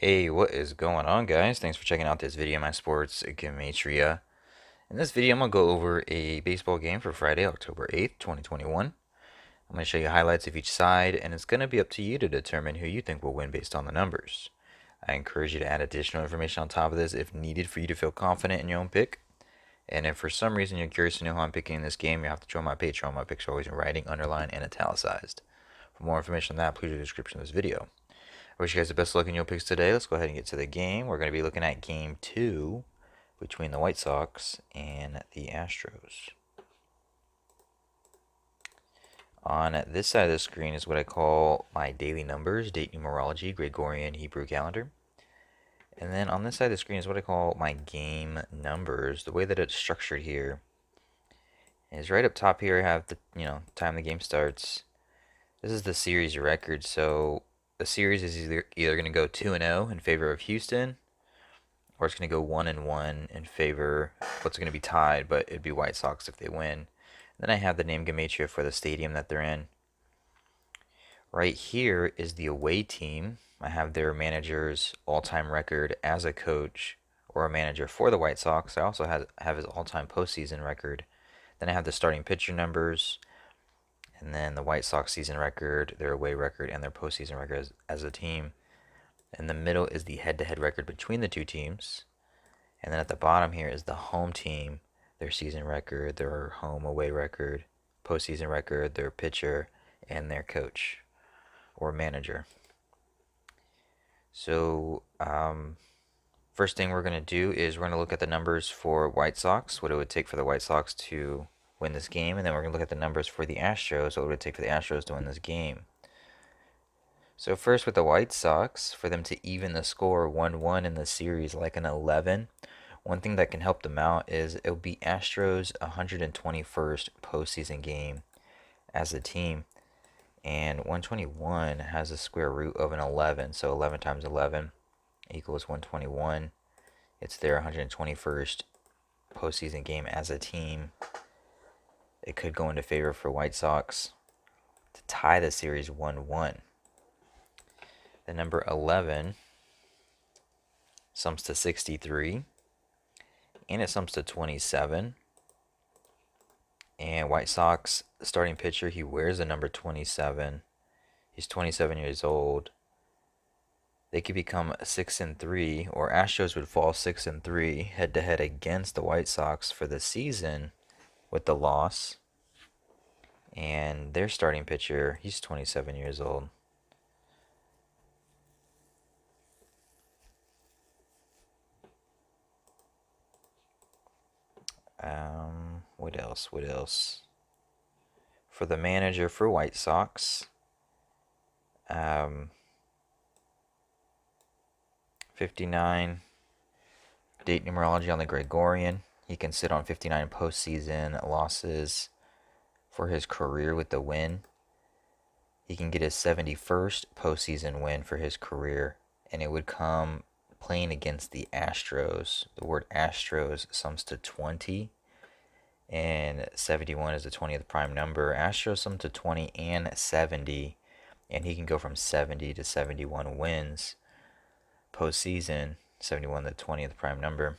Hey, what is going on, guys? Thanks for checking out this video, my sports Gematria. In this video, I'm going to go over a baseball game for Friday, October 8th, 2021. I'm going to show you highlights of each side, and it's going to be up to you to determine who you think will win based on the numbers. I encourage you to add additional information on top of this if needed for you to feel confident in your own pick. And if for some reason you're curious to know how I'm picking in this game, you have to join my Patreon. My picks are always in writing, underlined, and italicized. For more information on that, please read the description of this video. I wish you guys the best luck in your picks today. Let's go ahead and get to the game. We're going to be looking at game 2 between the White Sox and the Astros. On this side of the screen is what I call my daily numbers, date numerology, Gregorian Hebrew calendar. And then on this side of the screen is what I call my game numbers. The way that it's structured here is right up top here I have the time the game starts. This is the series record, so the series is either going to go 2-0 in favor of Houston, or it's going to go 1-1 in favor. What's going to be tied, but it'd be White Sox if they win. Then I have the name Gematria for the stadium that they're in. Right here is the away team. I have their manager's all-time record as a coach or a manager for the White Sox. I also have his all-time postseason record. Then I have the starting pitcher numbers, and then the White Sox season record, their away record, and their postseason record as a team. In the middle is the head-to-head record between the two teams. And then at the bottom here is the home team, their season record, their home away record, postseason record, their pitcher, and their coach or manager. So, first thing we're going to do is we're going to look at the numbers for White Sox, what it would take for the White Sox to win this game, and then we're going to look at the numbers for the Astros, what it would take for the Astros to win this game. So first with the White Sox, for them to even the score 1-1 in the series like an 11, one thing that can help them out is it will be Astros' 121st postseason game as a team. And 121 has a square root of an 11, so 11 times 11 equals 121. It's their 121st postseason game as a team. It could go into favor for White Sox to tie the series 1-1. The number 11 sums to 63, and it sums to 27. And White Sox starting pitcher, he wears the number 27. He's 27 years old. They could become 6-3, or Astros would fall 6-3 head to head against the White Sox for the season with the loss. And their starting pitcher, he's 27 years old. What else? What else? For the manager for White Sox, 59 date numerology on the Gregorian. He can sit on 59 postseason losses for his career with the win. He can get his 71st postseason win for his career, and it would come playing against the Astros. The word Astros sums to 20, and 71 is the 20th prime number. Astros sum to 20 and 70, and he can go from 70 to 71 wins postseason. 71 the 20th prime number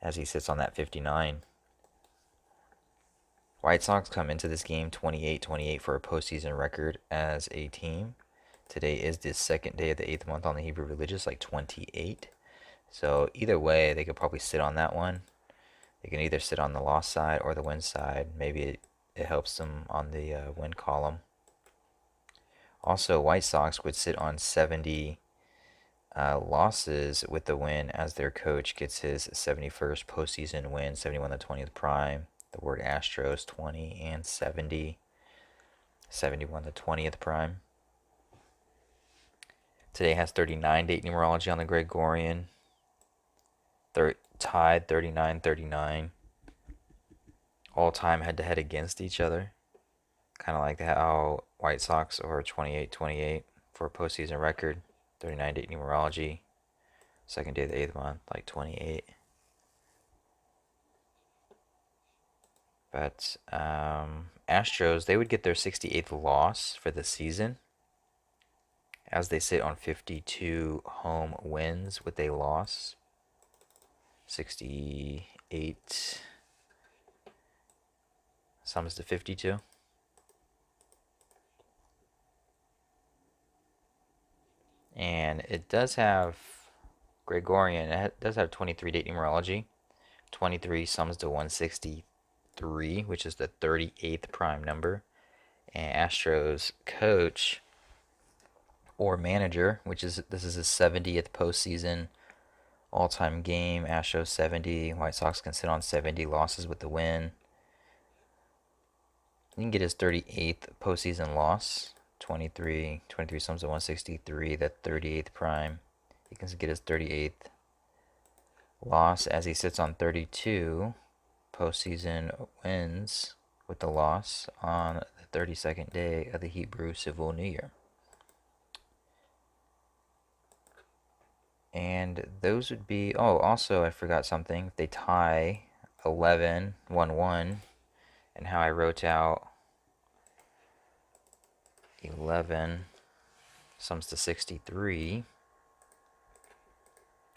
as he sits on that 59. White Sox come into this game 28-28 for a postseason record as a team. Today is the second day of the 8th month on the Hebrew religious, like 28. So either way, they could probably sit on that one. They can either sit on the loss side or the win side. Maybe it helps them on the win column. Also, White Sox would sit on 70 losses with the win as their coach gets his 71st postseason win, 71 the 20th prime. The word Astros, 20 and 70. 71 the 20th prime. Today has 39 date numerology on the Gregorian. Tied 39-39. All time head to head against each other. Kind of like how White Sox are 28-28 for a postseason record. 39 date numerology. Second day of the 8th month, like 28. But Astros, they would get their 68th loss for the season as they sit on 52 home wins with a loss. 68 sums to 52. And it does have Gregorian. It does have 23 date numerology. 23 sums to 163, which is the 38th prime number. And Astros coach or manager, which is this is his 70th postseason all-time game. Astros 70. White Sox can sit on 70 losses with the win. He can get his 38th postseason loss. 23 sums to 163. That 38th prime. He can get his 38th loss as he sits on 32 postseason wins with the loss on the 32nd day of the Hebrew Civil New Year. And those would be, oh, also I forgot something. If they tie 11, 1-1, and how I wrote out 11 sums to 63.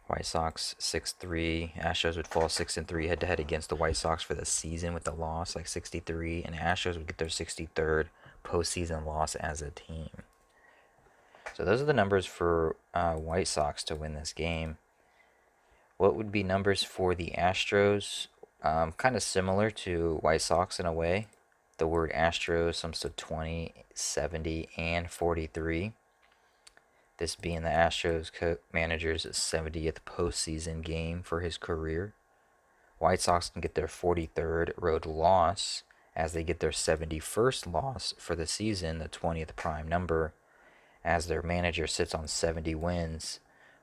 White Sox 6-3. Astros would fall 6-3 head-to-head against the White Sox for the season with the loss, like 63. And Astros would get their 63rd postseason loss as a team. So those are the numbers for White Sox to win this game. What would be numbers for the Astros? Kind of similar to White Sox in a way. The word Astros sums to 20, 70, and 43. This being the Astros manager's 70th postseason game for his career. White Sox can get their 43rd road loss as they get their 71st loss for the season, the 20th prime number, as their manager sits on 70 wins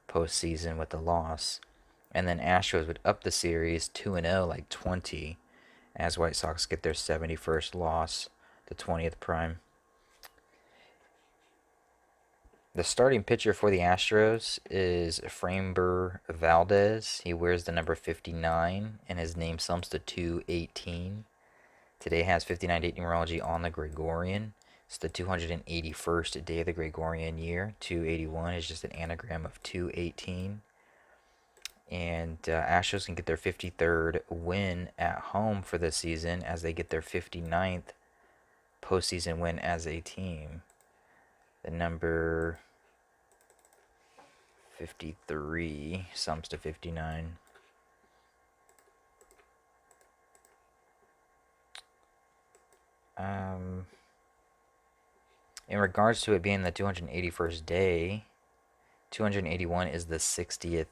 postseason with the loss. And then Astros would up the series 2-0, like 20, as White Sox get their 71st loss, the 20th prime. The starting pitcher for the Astros is Framber Valdez. He wears the number 59, and his name sums to 218. Today has 59 date numerology on the Gregorian. It's the 281st day of the Gregorian year. 281 is just an anagram of 218. And Astros can get their 53rd win at home for the season as they get their 59th postseason win as a team. The number 53 sums to 59. In regards to it being the 281st day, 281 is the 60th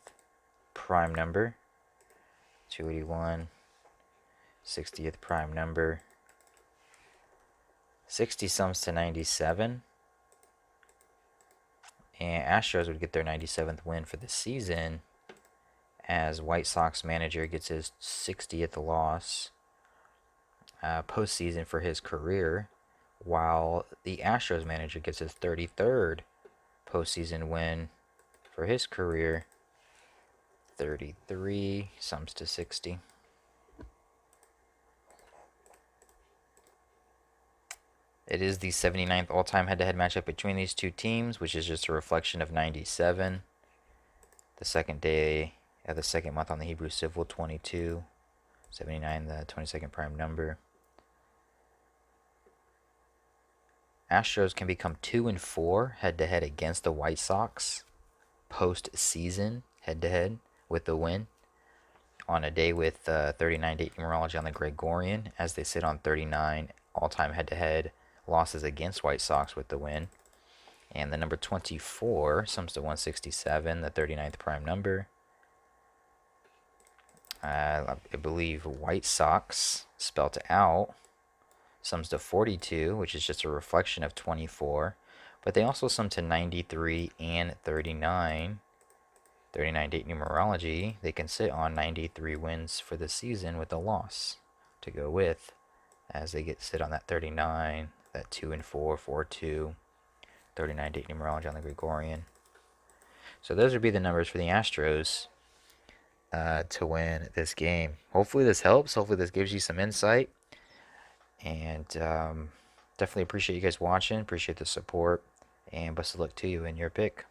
prime number. 281, 60th prime number. 60 sums to 97. And Astros would get their 97th win for the season as White Sox manager gets his 60th loss postseason for his career, while the Astros manager gets his 33rd postseason win for his career. 33 sums to 60. It is the 79th all-time head-to-head matchup between these two teams, which is just a reflection of 97. The second day of the second month on the Hebrew Civil, 22. 79, the 22nd prime number. Astros can become 2-4 head-to-head against the White Sox post-season head-to-head with the win on a day with 39 date numerology on the Gregorian as they sit on 39 all-time head-to-head losses against White Sox with the win. And the number 24 sums to 167, the 39th prime number. I believe White Sox, spelt out, sums to 42, which is just a reflection of 24. But they also sum to 93 and 39. 39 date numerology. They can sit on 93 wins for the season with a loss to go with, as they sit on that 39, that 2-4, 4-2, 39 date numerology on the Gregorian. So those would be the numbers for the Astros to win this game. Hopefully this helps. Hopefully this gives you some insight. And definitely appreciate you guys watching. Appreciate the support. And best of luck to you in your pick.